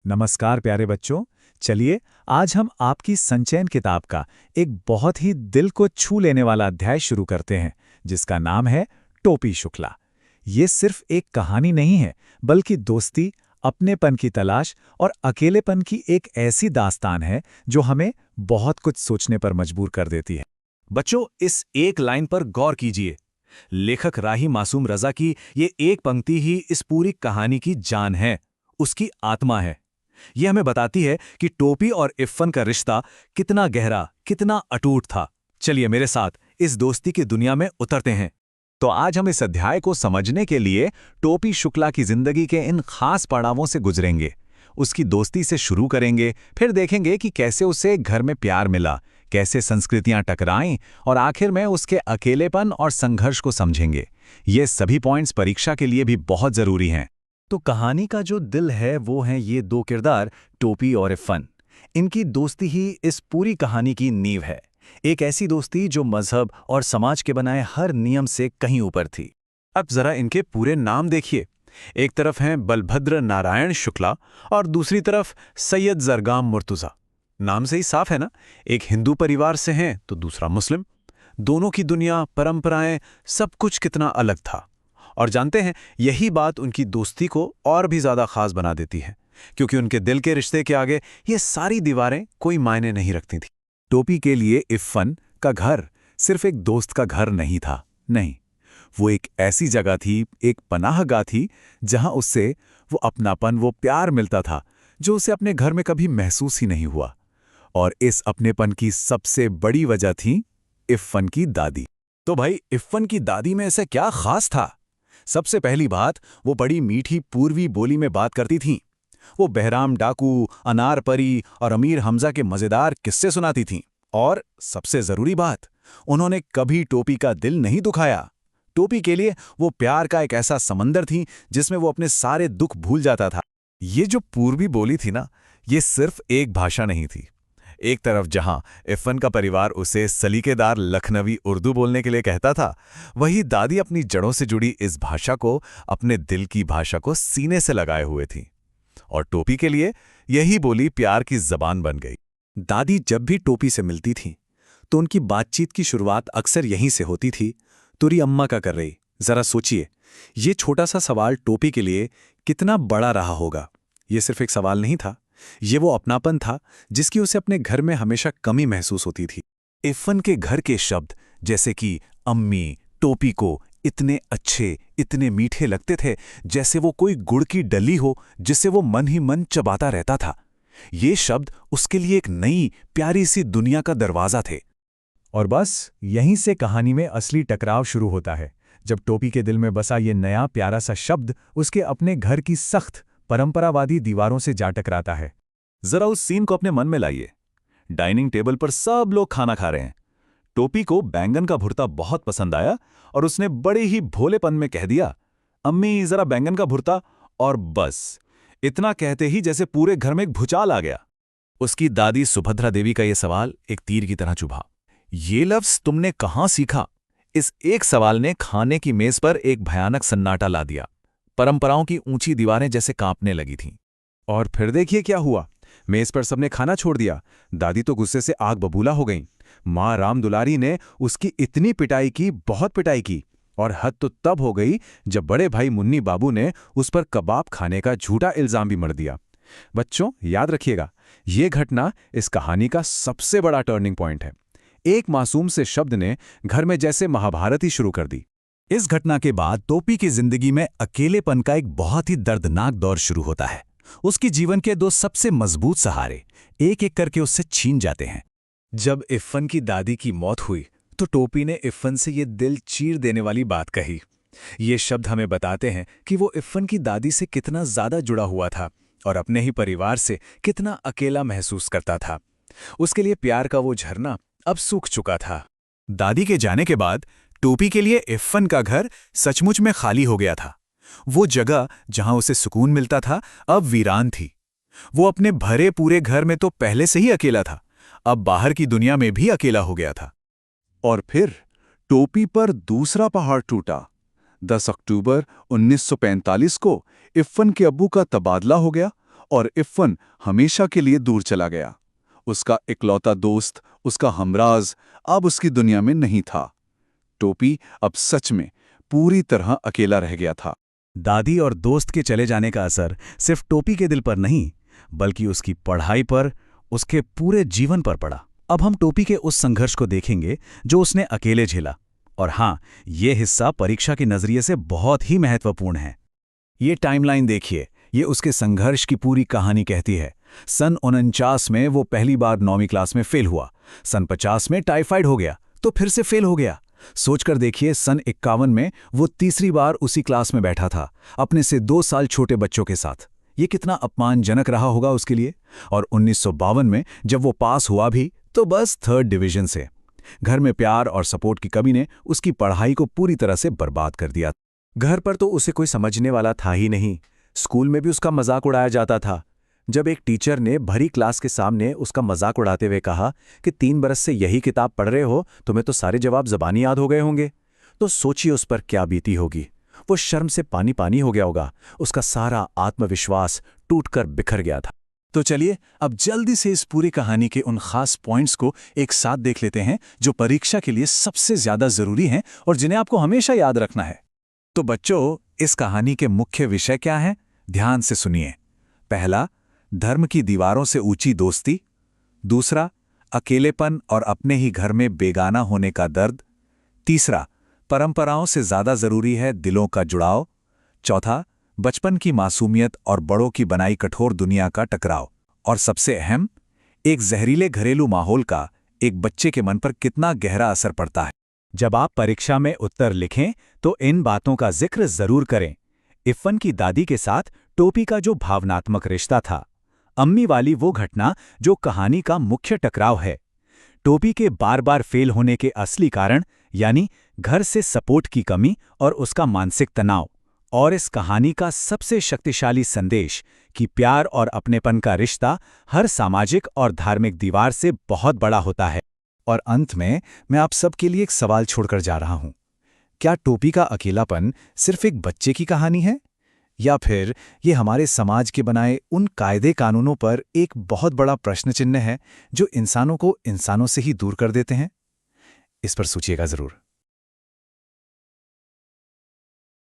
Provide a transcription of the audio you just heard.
नमस्कार प्यारे बच्चों। चलिए आज हम आपकी संचयन किताब का एक बहुत ही दिल को छू लेने वाला अध्याय शुरू करते हैं, जिसका नाम है टोपी शुक्ला। ये सिर्फ एक कहानी नहीं है, बल्कि दोस्ती, अपनेपन की तलाश और अकेलेपन की एक ऐसी दास्तान है जो हमें बहुत कुछ सोचने पर मजबूर कर देती है। बच्चों, इस एक लाइन पर गौर कीजिए। लेखक राही मासूम रजा की ये एक पंक्ति ही इस पूरी कहानी की जान है, उसकी आत्मा है। ये हमें बताती है कि टोपी और इफ़्फ़न का रिश्ता कितना गहरा, कितना अटूट था। चलिए मेरे साथ इस दोस्ती की दुनिया में उतरते हैं। तो आज हम इस अध्याय को समझने के लिए टोपी शुक्ला की जिंदगी के इन खास पड़ावों से गुजरेंगे। उसकी दोस्ती से शुरू करेंगे, फिर देखेंगे कि कैसे उसे घर में प्यार मिला, कैसे संस्कृतियां टकराईं और आखिर में उसके अकेलेपन और संघर्ष को समझेंगे। ये सभी पॉइंट्स परीक्षा के लिए भी बहुत जरूरी हैं। तो कहानी का जो दिल है वो हैं ये दो किरदार, टोपी और इफ़्फ़न। इनकी दोस्ती ही इस पूरी कहानी की नींव है। एक ऐसी दोस्ती जो मजहब और समाज के बनाए हर नियम से कहीं ऊपर थी। अब जरा इनके पूरे नाम देखिए। एक तरफ हैं बलभद्र नारायण शुक्ला और दूसरी तरफ सैयद जरगाम मुर्तुजा। नाम से ही साफ है ना, एक हिंदू परिवार से हैं तो दूसरा मुस्लिम। दोनों की दुनिया, परंपराएं, सब कुछ कितना अलग था। और जानते हैं, यही बात उनकी दोस्ती को और भी ज्यादा खास बना देती है, क्योंकि उनके दिल के रिश्ते के आगे ये सारी दीवारें कोई मायने नहीं रखती थी। टोपी के लिए इफ़्फ़न का घर सिर्फ एक दोस्त का घर नहीं था, नहीं, वो एक ऐसी जगह थी, एक पनाहगाह थी, जहां उससे वो अपनापन, वो प्यार मिलता था जो उसे अपने घर में कभी महसूस ही नहीं हुआ। और इस अपनेपन की सबसे बड़ी वजह थी इफ़्फ़न की दादी। तो भाई, इफ़्फ़न की दादी में ऐसा क्या खास था? सबसे पहली बात, वो बड़ी मीठी पूर्वी बोली में बात करती थीं। वो बहराम डाकू, अनार परी और अमीर हमजा के मजेदार किस्से सुनाती थीं। और सबसे जरूरी बात, उन्होंने कभी टोपी का दिल नहीं दुखाया। टोपी के लिए वो प्यार का एक ऐसा समंदर थी जिसमें वो अपने सारे दुख भूल जाता था। ये जो पूर्वी बोली थी ना, ये सिर्फ एक भाषा नहीं थी। एक तरफ जहां इफ़्फ़न का परिवार उसे सलीकेदार लखनवी उर्दू बोलने के लिए कहता था, वही दादी अपनी जड़ों से जुड़ी इस भाषा को, अपने दिल की भाषा को सीने से लगाए हुए थी। और टोपी के लिए यही बोली प्यार की जबान बन गई। दादी जब भी टोपी से मिलती थी तो उनकी बातचीत की शुरुआत अक्सर यहीं से होती थी। तुरी अम्मा का कर रही, जरा सोचिए, ये छोटा सा सवाल टोपी के लिए कितना बड़ा रहा होगा। ये सिर्फ एक सवाल नहीं था, ये वो अपनापन था जिसकी उसे अपने घर में हमेशा कमी महसूस होती थी। इफ़्फ़न के घर के शब्द जैसे कि अम्मी, टोपी को इतने अच्छे, इतने मीठे लगते थे, जैसे वो कोई गुड़ की डली हो जिसे वो मन ही मन चबाता रहता था। ये शब्द उसके लिए एक नई प्यारी सी दुनिया का दरवाजा थे। और बस यहीं से कहानी में असली टकराव शुरू होता है, जब टोपी के दिल में बसा ये नया प्यारा सा शब्द उसके अपने घर की सख्त परंपरावादी दीवारों से जा टकराता है। जरा उस सीन को अपने मन में लाइए। डाइनिंग टेबल पर सब लोग खाना खा रहे हैं। टोपी को बैंगन का भुर्ता बहुत पसंद आया और उसने बड़े ही भोलेपन में कह दिया, अम्मी जरा बैंगन का भुर्ता। और बस इतना कहते ही जैसे पूरे घर में एक भूचाल आ गया। उसकी दादी सुभद्रा देवी का यह सवाल एक तीर की तरह चुभा। ये लफ्ज तुमने कहां सीखा? इस एक सवाल ने खाने की मेज पर एक भयानक सन्नाटा ला दिया। परंपराओं की ऊंची दीवारें जैसे कांपने लगी थीं। और फिर देखिए क्या हुआ। मेज पर सबने खाना छोड़ दिया। दादी तो गुस्से से आग बबूला हो गईं। माँ राम दुलारी ने उसकी इतनी पिटाई की, बहुत पिटाई की। और हद तो तब हो गई जब बड़े भाई मुन्नी बाबू ने उस पर कबाब खाने का झूठा इल्जाम भी मढ़ दिया। बच्चों, याद रखिएगा, ये घटना इस कहानी का सबसे बड़ा टर्निंग पॉइंट है। एक मासूम से शब्द ने घर में जैसे महाभारत ही शुरू कर दी। इस घटना के बाद टोपी की जिंदगी में अकेलेपन का एक बहुत ही दर्दनाक दौर शुरू होता है। उसकी जीवन के दो सबसे मजबूत सहारे एक एक करके उससे छीन जाते हैं। जब इफ़्फ़न की दादी की मौत हुई तो टोपी ने इफ़्फ़न से ये दिल चीर देने वाली बात कही। ये शब्द हमें बताते हैं कि वो इफ़्फ़न की दादी से कितना ज्यादा जुड़ा हुआ था और अपने ही परिवार से कितना अकेला महसूस करता था। उसके लिए प्यार का वो झरना अब सूख चुका था। दादी के जाने के बाद टोपी के लिए इफ़्फ़न का घर सचमुच में खाली हो गया था। वो जगह जहां उसे सुकून मिलता था अब वीरान थी। वो अपने भरे पूरे घर में तो पहले से ही अकेला था, अब बाहर की दुनिया में भी अकेला हो गया था। और फिर टोपी पर दूसरा पहाड़ टूटा। 10 अक्टूबर 1945 को इफ़्फ़न के अब्बू का तबादला हो गया और इफ़न हमेशा के लिए दूर चला गया। उसका इकलौता दोस्त, उसका हमराज, अब उसकी दुनिया में नहीं था। टोपी अब सच में पूरी तरह अकेला रह गया था। दादी और दोस्त के चले जाने का असर सिर्फ टोपी के दिल पर नहीं, बल्कि उसकी पढ़ाई पर, उसके पूरे जीवन पर पड़ा। अब हम टोपी के उस संघर्ष को देखेंगे जो उसने अकेले झेला। और हाँ, ये हिस्सा परीक्षा के नजरिए से बहुत ही महत्वपूर्ण है। ये टाइमलाइन देखिए, ये उसके संघर्ष की पूरी कहानी कहती है। सन 49 में वो पहली बार 9वीं क्लास में फेल हुआ। सन 50 में टाइफाइड हो गया, तो फिर से फेल हो गया। सोचकर देखिए, सन 51 में वो तीसरी बार उसी क्लास में बैठा था, अपने से 2 साल छोटे बच्चों के साथ। ये कितना अपमानजनक रहा होगा उसके लिए। और 1952 में जब वो पास हुआ भी, तो बस 3rd डिवीजन से। घर में प्यार और सपोर्ट की कमी ने उसकी पढ़ाई को पूरी तरह से बर्बाद कर दिया। घर पर तो उसे कोई समझने वाला था ही नहीं। स्कूल में भी उसका मजाक उड़ाया जाता था। जब एक टीचर ने भरी क्लास के सामने उसका मजाक उड़ाते हुए कहा कि 3 बरस से यही किताब पढ़ रहे हो, तुम्हें तो सारे जवाब ज़बानी याद हो गए होंगे, तो सोचिए उस पर क्या बीती होगी। वो शर्म से पानी पानी हो गया होगा। उसका सारा आत्मविश्वास टूटकर बिखर गया था। तो चलिए अब जल्दी से इस पूरी कहानी के उन खास पॉइंट्स को एक साथ देख लेते हैं जो परीक्षा के लिए सबसे ज्यादा जरूरी हैं और जिन्हें आपको हमेशा याद रखना है। तो बच्चों, इस कहानी के मुख्य विषय क्या हैं? ध्यान से सुनिए। पहला, धर्म की दीवारों से ऊंची दोस्ती। दूसरा, अकेलेपन और अपने ही घर में बेगाना होने का दर्द। तीसरा, परंपराओं से ज्यादा जरूरी है दिलों का जुड़ाव। चौथा, बचपन की मासूमियत और बड़ों की बनाई कठोर दुनिया का टकराव। और सबसे अहम, एक जहरीले घरेलू माहौल का एक बच्चे के मन पर कितना गहरा असर पड़ता है। जब आप परीक्षा में उत्तर लिखें तो इन बातों का जिक्र जरूर करें। इफ़न की दादी के साथ टोपी का जो भावनात्मक रिश्ता था, अम्मी वाली वो घटना जो कहानी का मुख्य टकराव है, टोपी के बार बार फेल होने के असली कारण यानी घर से सपोर्ट की कमी और उसका मानसिक तनाव, और इस कहानी का सबसे शक्तिशाली संदेश कि प्यार और अपनेपन का रिश्ता हर सामाजिक और धार्मिक दीवार से बहुत बड़ा होता है। और अंत में मैं आप सबके लिए एक सवाल छोड़कर जा रहा हूं। क्या टोपी का अकेलापन सिर्फ एक बच्चे की कहानी है, या फिर ये हमारे समाज के बनाए उन कायदे कानूनों पर एक बहुत बड़ा प्रश्न चिन्ह है जो इंसानों को इंसानों से ही दूर कर देते हैं? इस पर सोचिएगा जरूर।